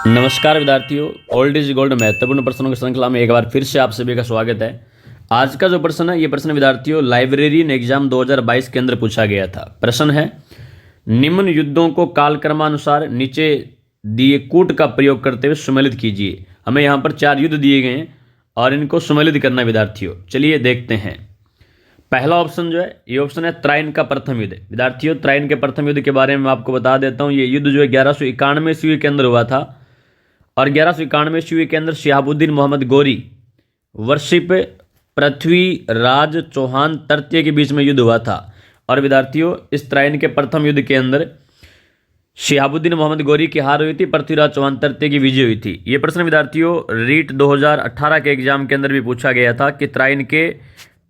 नमस्कार विद्यार्थियों, old is gold महत्वपूर्ण प्रश्नों की श्रृंखला में एक बार फिर से आप सभी का स्वागत है। आज का जो प्रश्न है, ये प्रश्न विद्यार्थियों लाइब्रेरियन एग्जाम 2022 के अंदर पूछा गया था। प्रश्न है, निम्न युद्धों को कालक्रमानुसार नीचे दिए कूट का प्रयोग करते हुए सम्मिलित कीजिए। हमें यहाँ पर 4 युद्ध दिए गए हैं और इनको सम्मिलित करना है विद्यार्थियों। चलिए देखते हैं। पहला ऑप्शन जो है, ये ऑप्शन है त्राइन का प्रथम युद्ध। विद्यार्थियों, त्राइन के प्रथम युद्ध के बारे में आपको बता देता हूँ। ये युद्ध जो है 1191 ईस्वी के अंदर हुआ था और 1191 ईस्वी के अंदर शिहाबुद्दीन मोहम्मद गोरी वर्षिप पृथ्वीराज चौहान तृतीय के बीच में युद्ध हुआ था। और विद्यार्थियों, इस त्राइन के प्रथम युद्ध के अंदर शिहाबुद्दीन मोहम्मद गोरी की हार हुई थी, पृथ्वीराज चौहान तृतीय की विजय हुई थी। ये प्रश्न विद्यार्थियों रीट 2018 के एग्जाम के अंदर भी पूछा गया था कि त्राइन के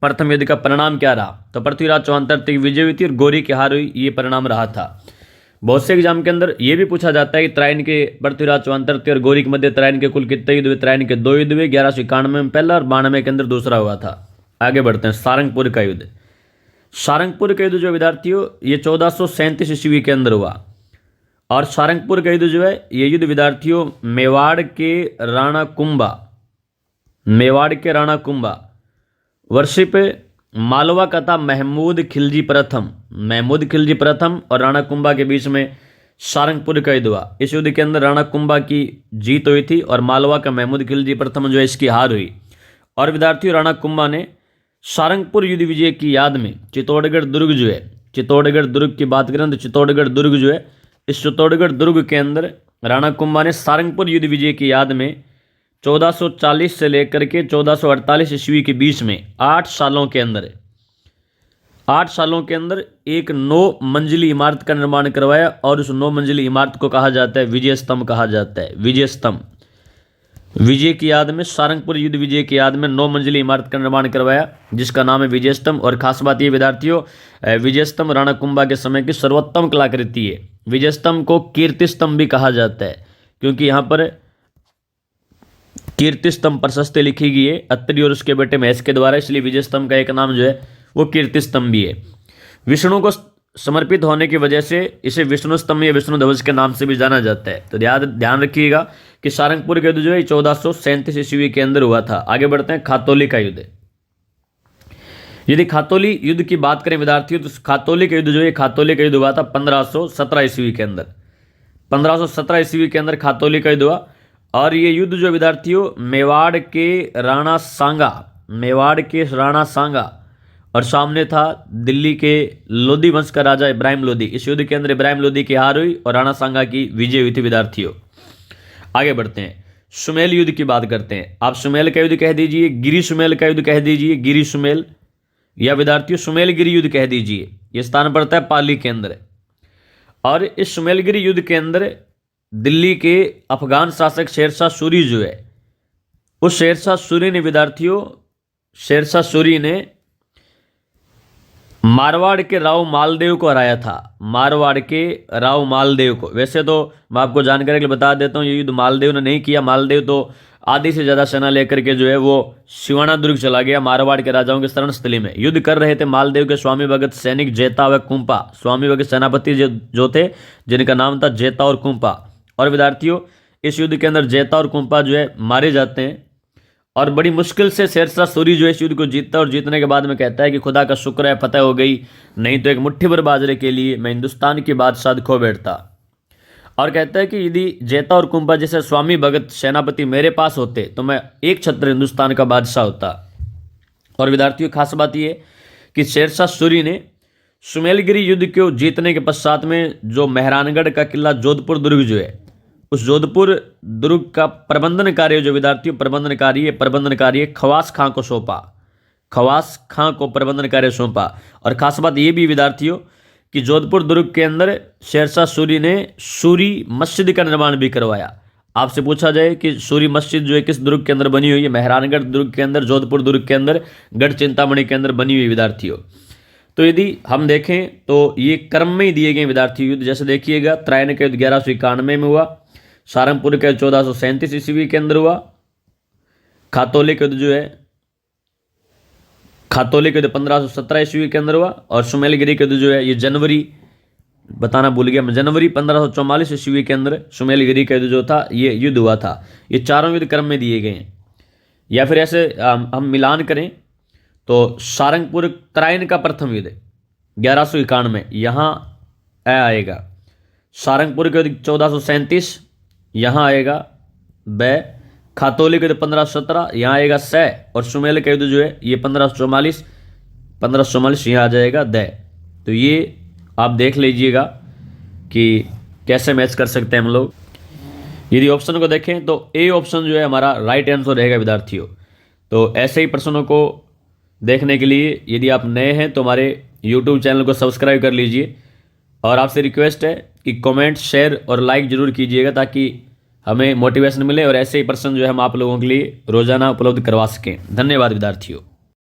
प्रथम युद्ध का परिणाम क्या रहा। तो पृथ्वीराज चौहान तृतीय की विजय हुई थी और गोरी की हार हुई, ये परिणाम रहा था। बहुत से एग्जाम के अंदर ये भी पूछा जाता है कि त्राइन के पृथ्वीराज चौहान तृतीय और गोरी के मध्य त्राइन के कुल कितने युद्ध हुए। त्राइन के 2 युद्ध हुए, 1191 में पहला और 92 के अंदर दूसरा हुआ था। आगे बढ़ते हैं। सारंगपुर का युद्ध। सारंगपुर का युद्ध जो विद्यार्थियों ये 1437 ईस्वी के अंदर हुआ। और सारंगपुर का युद्ध जो है, ये युद्ध विद्यार्थियों मेवाड़ के राणा कुंभा वर्षिप मालवा का था महमूद खिलजी प्रथम और राणा कुंभा के बीच में सारंगपुर का युद्ध हुआ। इस युद्ध के अंदर राणा कुंभा की जीत हुई थी और मालवा का महमूद खिलजी प्रथम जो है इसकी हार हुई। और विद्यार्थियों, राणा कुंभा ने सारंगपुर युद्ध विजय की याद में चित्तौड़गढ़ दुर्ग की बात करें तो चित्तौड़गढ़ दुर्ग जो है, इस चित्तौड़गढ़ दुर्ग के अंदर राणा कुंभा ने सारंगपुर युद्ध विजय की याद में 1440 से लेकर के 1448 ईस्वी के बीच में 8 सालों के अंदर एक 9 मंजिली इमारत का निर्माण करवाया। और उस 9 मंजिली इमारत को कहा जाता है विजय स्तंभ कहा जाता है। विजय स्तंभ विजय की याद में, सारंगपुर युद्ध विजय की याद में 9 मंजिली इमारत का निर्माण करवाया जिसका नाम है विजय स्तंभ। और खास बात ये विद्यार्थियों, विजय स्तंभ राणा कुंभा के समय की सर्वोत्तम कलाकृति है। विजय स्तंभ को कीर्ति स्तंभ भी कहा जाता है क्योंकि यहाँ पर कीर्ति स्तंभ प्रशस्ति लिखी गई है अत्रि और उसके बेटे महेश के द्वारा, इसलिए विजय स्तंभ का एक नाम जो है वो कीर्ति स्तंभ भी है। विष्णु को समर्पित होने की वजह से इसे विष्णु स्तंभ या विष्णु ध्वज के नाम से भी जाना जाता है। तो ध्यान रखिएगा कि सारंगपुर का युद्ध जो है 1437 ईस्वी के अंदर हुआ था। आगे बढ़ते हैं। खातौली का युद्ध। यदि खातौली युद्ध की बात करें विद्यार्थियों, तो खातौली का युद्ध जो है, खातौली का युद्ध हुआ था 1517 ईस्वी के अंदर। 1517 ईस्वी के अंदर खातौली का युद्ध हुआ। और ये युद्ध जो विद्यार्थियों मेवाड़ के राणा सांगा और सामने था दिल्ली के लोधी वंश का राजा इब्राहिम लोधी। इस युद्ध के अंदर इब्राहिम लोधी की हार हुई और राणा सांगा की विजय हुई थी विद्यार्थियों। आगे बढ़ते हैं। सुमेल युद्ध की बात करते हैं। आप सुमेल का युद्ध कह दीजिए, गिरी सुमेल का युद्ध कह दीजिए, गिरी सुमेल, या विद्यार्थियों सुमेलगिरी युद्ध कह दीजिए। यह स्थान पड़ता है पाली के अंदर। और इस सुमेलगिरी युद्ध के अंदर दिल्ली के अफगान शासक शेरशाह सूरी जो है, उस शेरशाह सूरी ने मारवाड़ के राव मालदेव को हराया था। मारवाड़ के राव मालदेव को। वैसे तो मैं आपको जानकारी के लिए बता देता हूँ, ये युद्ध मालदेव ने नहीं किया। मालदेव तो आधी से ज्यादा सेना लेकर के जो है वो सिवाना दुर्ग चला गया, मारवाड़ के राजाओं के शरण स्थली में। युद्ध कर रहे थे मालदेव के स्वामी भगत सैनिक जेता व कुंपा। स्वामी भगत सेनापति जो थे जिनका नाम था जेता और कुंपा। और विद्यार्थियों, इस युद्ध के अंदर जेता और कुंपा जो है मारे जाते हैं। और बड़ी मुश्किल से शेरशाह सूरी जो है इस युद्ध को जीतता और जीतने के बाद में कहता है कि खुदा का शुक्र है फतेह हो गई, नहीं तो एक मुट्ठी भर बाजरे के लिए मैं हिंदुस्तान की बादशाह खो बैठता। और कहता है कि यदि जेता और कुंपा जैसे स्वामी भगत सेनापति मेरे पास होते तो मैं एक छत्र हिंदुस्तान का बादशाह होता। और विद्यार्थियों, खास बात यह कि शेरशाह सूरी ने सुमेलगिरी युद्ध को जीतने के पश्चात में जो मेहरानगढ़ का किला जोधपुर दुर्ग जो है, उस जोधपुर दुर्ग का प्रबंधन कार्य जो विद्यार्थियों प्रबंधन कार्य खवास खां को सौंपा। खवास खां को प्रबंधन कार्य सौंपा। और खास बात यह भी विद्यार्थियों कि जोधपुर दुर्ग के अंदर शेरशाह सूरी ने सूरी मस्जिद का निर्माण भी करवाया। आपसे पूछा जाए कि सूरी मस्जिद जो है किस दुर्ग के अंदर बनी हुई है, मेहरानगढ़ दुर्ग के अंदर, जोधपुर दुर्ग के अंदर, गढ़ चिंतामणि के अंदर बनी हुई विद्यार्थियों। तो यदि हम देखें तो ये क्रम में ही दिए गए विद्यार्थी युद्ध। जैसे देखिएगा, त्राइन का युद्ध 1191 में हुआ, सारंगपुर का 1437 ईस्वी के अंदर हुआ, खातौली का युद्ध जो है खातौली का युद्ध 1517 ईस्वी के अंदर हुआ, और सुमेलगिरी का युद्ध जो है ये जनवरी बताना भूल गया मैं, जनवरी 1544 ईस्वी के अंदर सुमेलगिरी का युद्ध जो था ये युद्ध हुआ था। ये चारों युद्ध क्रम में दिए गए हैं। या फिर ऐसे हम मिलान करें तो सारंगपुर तराइन का प्रथम युद्ध 1191 में यहाँ आएगा। सारंगपुर के युद्ध 1437 यहाँ आएगा ब। खातौली के युद्ध 1517 यहाँ आएगा स। और सुमेल का युद्ध जो है ये 1544 यहाँ आ जाएगा द। तो ये आप देख लीजिएगा कि कैसे मैच कर सकते हैं हम लोग। यदि ऑप्शन को देखें तो ए ऑप्शन जो है हमारा राइट आंसर रहेगा विद्यार्थियों। तो ऐसे ही प्रश्नों को देखने के लिए यदि आप नए हैं तो हमारे यूट्यूब चैनल को सब्सक्राइब कर लीजिए। और आपसे रिक्वेस्ट है कि कमेंट, शेयर और लाइक जरूर कीजिएगा ताकि हमें मोटिवेशन मिले और ऐसे ही प्रश्न जो है हम आप लोगों के लिए रोजाना उपलब्ध करवा सकें। धन्यवाद विद्यार्थियों।